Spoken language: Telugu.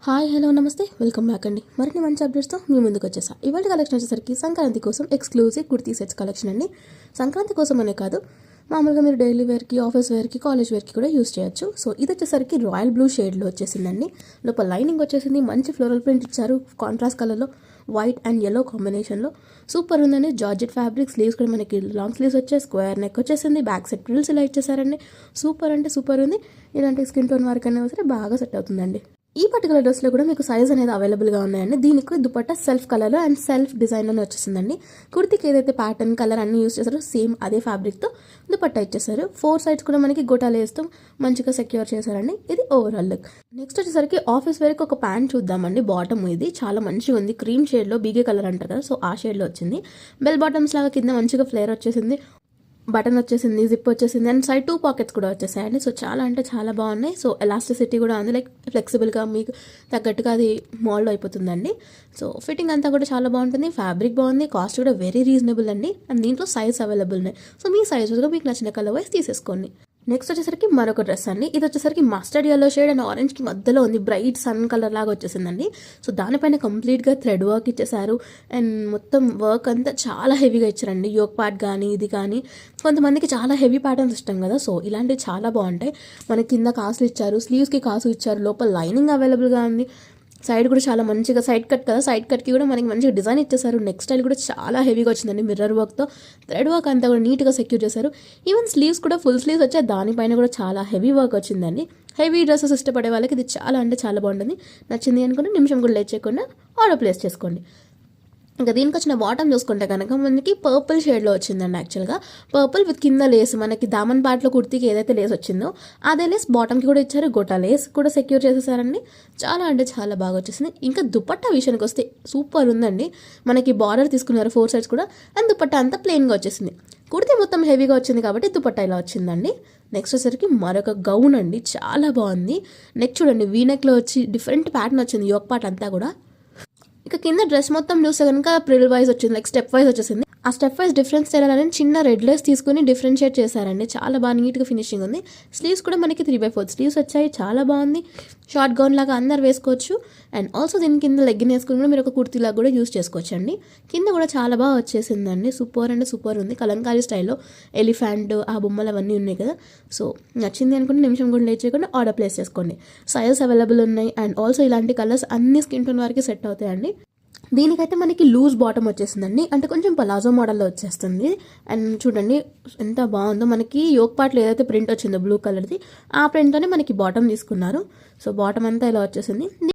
హాయ్ హలో నమస్తే వెల్కమ్ బ్యాక్ అండి. మరిన్ని మంచి అప్డేట్స్తో మీ ముందుకు వచ్చేసా. ఇవాళ కలెక్షన్ వచ్చేసరికి సంక్రాంతి కోసం ఎక్స్క్లూజివ్ కుర్తీ సెట్స్ కలెక్షన్ అండి. సంక్రాంతి కోసం అనే కాదు, మామూలుగా మీరు డైలీ వేర్కి, ఆఫీస్ వేర్కి, కాలేజ్ వేర్కి కూడా యూస్ చేయొచ్చు. సో ఇది వచ్చేసరికి రాయల్ బ్లూ షేడ్లో వచ్చేసిందండి. లోపల లైనింగ్ వచ్చేసింది, మంచి ఫ్లోరల్ ప్రింట్ ఇచ్చారు, కాంట్రాస్ట్ కలర్లో వైట్ అండ్ ఎల్లో కాంబినేషన్లో సూపర్ ఉందండి. జార్జెట్ ఫ్యాబ్రిక్, స్లీవ్స్ కూడా మనకి లాంగ్ స్లీవ్స్ వచ్చాయి, స్క్వేర్ నెక్ వచ్చేసింది, బ్యాక్ సైడ్ ప్రిల్స్ ఇలా ఇచ్చేసారండి. సూపర్ అంటే సూపర్ ఉంది. ఇలాంటి స్కిన్ టోన్ వరకు అయినా సరే బాగా సెట్ అవుతుందండి. ఈ పర్టికులర్ డ్రెస్లో కూడా మీకు సైజ్ అనేది అవైలబుల్గా ఉన్నాయండి. దీనికి దుపట్టా సెల్ఫ్ కలర్లో అండ్ సెల్ఫ్ డిజైన్లోనే వచ్చేసిందండి. కుర్తీకి ఏదైతే ప్యాటర్న్ కలర్ అన్ని యూస్ చేశారో సేమ్ అదే ఫ్యాబ్రిక్తో దుపట్టా ఇచ్చేసారు. 4 సైడ్స్ కూడా మనకి గోటాలు వేస్తూ మంచిగా సెక్యూర్ చేశారండి. ఇది ఓవరాల్ లుక్. నెక్స్ట్ వచ్చేసరికి ఆఫీస్ వేర్కి ఒక ప్యాంట్ చూద్దామండి. బాటమ్ ఇది చాలా మంచిగా ఉంది, క్రీమ్ షేడ్లో, బీగే కలర్ అంటారు కదా, సో ఆ షేడ్లో వచ్చింది. బెల్ బాటమ్స్ లాగా కింద మంచిగా ఫ్లేర్ వచ్చేసింది, బటన్ వచ్చేసింది, జిప్ వచ్చేసింది అండ్ సైడ్ 2 పాకెట్స్ కూడా వచ్చేసాయండి. సో చాలా అంటే చాలా బాగున్నాయి. సో ఎలాస్టిసిటీ కూడా ఉంది, లైక్ ఫ్లెక్సిబుల్గా మీకు తగ్గట్టుగా అది మోల్డ్ అయిపోతుందండి. సో ఫిట్టింగ్ అంతా కూడా చాలా బాగుంటుంది, ఫ్యాబ్రిక్ బాగుంది, కాస్ట్ కూడా వెరీ రీజనబుల్ అండి. అండ్ దీంట్లో సైజ్ అవైలబుల్ ఉన్నాయి. సో మీ సైజుగా మీకు నచ్చిన కలర్ వైజ్ తీసేసుకోండి. నెక్స్ట్ వచ్చేసరికి మరొక డ్రెస్ అండి. ఇది వచ్చేసరికి మస్టర్డ్ ఎల్లో షేడ్ అండ్ ఆరెంజ్కి మధ్యలో ఉంది, బ్రైట్ సన్ కలర్ లాగా వచ్చేసిందండి. సో దానిపైన కంప్లీట్గా థ్రెడ్ వర్క్ ఇచ్చేసారు అండ్ మొత్తం వర్క్ అంతా చాలా హెవీగా ఇచ్చారండి. యోక్ పార్ట్ కానీ ఇది కానీ, కొంతమందికి చాలా హెవీ ప్యాటర్న్స్ ఇష్టం కదా, సో ఇలాంటివి చాలా బాగుంటాయి. మనకి కింద కాసులు ఇచ్చారు, స్లీవ్స్కి కాసు ఇచ్చారు, లోపల లైనింగ్ అవైలబుల్గా ఉంది. సైడ్ కూడా చాలా మంచిగా సైడ్ కట్ కదా, సైడ్ కట్కి కూడా మనకి మంచిగా డిజైన్ ఇచ్చేసారు. నెక్స్ట్ స్టైల్ కూడా చాలా హెవీగా వచ్చిందండి, మిర్రర్ వర్క్తో థ్రెడ్ వర్క్ అంతా కూడా నీట్గా సెక్యూర్ చేశారు. ఈవెన్ స్లీవ్స్ కూడా ఫుల్ స్లీవ్స్ వచ్చాయి, దానిపైన కూడా చాలా హెవీ వర్క్ వచ్చిందండి. హెవీ డ్రెస్సెస్ ఇష్టపడే వాళ్ళకి ఇది చాలా అంటే చాలా బాగుంటుంది. నచ్చింది అనుకుంటే నిమిషం కూడా లేట్ చేయకుండా ఆర్డర్ ప్లేస్ చేసుకోండి. ఇంకా దీనికి వచ్చిన బాటమ్ చూసుకుంటే కనుక మనకి పర్పుల్ షేడ్లో వచ్చిందండి. యాక్చువల్గా పర్పుల్ విత్ కింద లేస్, మనకి దామన్ పార్ట్లో కుర్తీకి ఏదైతే లేస్ వచ్చిందో అదే లేస్ బాటమ్కి కూడా ఇచ్చారు, గొట్టా లేస్ కూడా సెక్యూర్ చేసేసారండి. చాలా అంటే చాలా బాగా వచ్చేసింది. ఇంకా దుపట్టా విషయానికి వస్తే సూపర్ ఉందండి. మనకి బార్డర్ తీసుకున్నారు 4 సైడ్స్ కూడా అండ్ దుపట్టా అంతా ప్లెయిన్గా వచ్చేసింది. కుర్తీ మొత్తం హెవీగా వచ్చింది కాబట్టి దుపట్టా ఇలా వచ్చిందండి. నెక్స్ట్ వచ్చేసరికి మరొక గౌన్ అండి, చాలా బాగుంది. నెక్ చూడండి, వీ నెక్లో వచ్చి డిఫరెంట్ ప్యాటర్న్ వచ్చింది, యోక్ పార్ట్ అంతా కూడా. ఇక కింద డ్రెస్ మొత్తం చూస్తే కనుక ప్రిల్ వైజ్ వచ్చింది, లైక్ స్టెప్ వైజ్ వచ్చేసింది. ఆ స్టెప్ వైజ్ డిఫరెన్స్ తెలియాలని చిన్న రెడ్ లెస్ తీసుకుని డిఫరెన్షియేట్ చేశారండి. చాలా బాగా నీట్గా ఫినిషింగ్ ఉంది. స్లీవ్స్ కూడా మనకి 3/4 స్లీవ్స్ వచ్చాయి, చాలా బాగుంది. షార్ట్ గౌన్ లాగా అందరు వేసుకోవచ్చు. అండ్ ఆల్సో దీని కింద లెగ్గిన్ వేసుకుని కూడా మీరు ఒక కుర్తీ లాగా కూడా యూస్ చేసుకోవచ్చు అండి. కింద కూడా చాలా బాగా వచ్చేసిందండి, సూపర్ అంటే సూపర్ ఉంది. కలంకారీ స్టైల్లో ఎలిఫెంట్ ఆ బొమ్మలు అవన్నీ ఉన్నాయి కదా, సో నచ్చింది అనుకుంటే నిమిషం కూడా లేట్ చేయకుండా ఆర్డర్ ప్లేస్ చేసుకోండి. సైజెస్ అవైలబుల్ ఉన్నాయి అండ్ ఆల్సో ఇలాంటి కలర్స్ అన్ని స్కిన్ టోన్ వరకు సెట్ అవుతాయండి. దీనికైతే మనకి లూజ్ బాటమ్ వచ్చేసిందండి, అంటే కొంచెం పలాజో మోడల్లో వచ్చేస్తుంది. అండ్ చూడండి ఎంత బాగుందో, మనకి యోక్ పార్ట్లో ఏదైతే ప్రింట్ వచ్చిందో బ్లూ కలర్ది ఆ ప్రింట్తోనే మనకి బాటమ్ తీసుకున్నారు. సో బాటమ్ అంతా ఇలా వచ్చేసింది.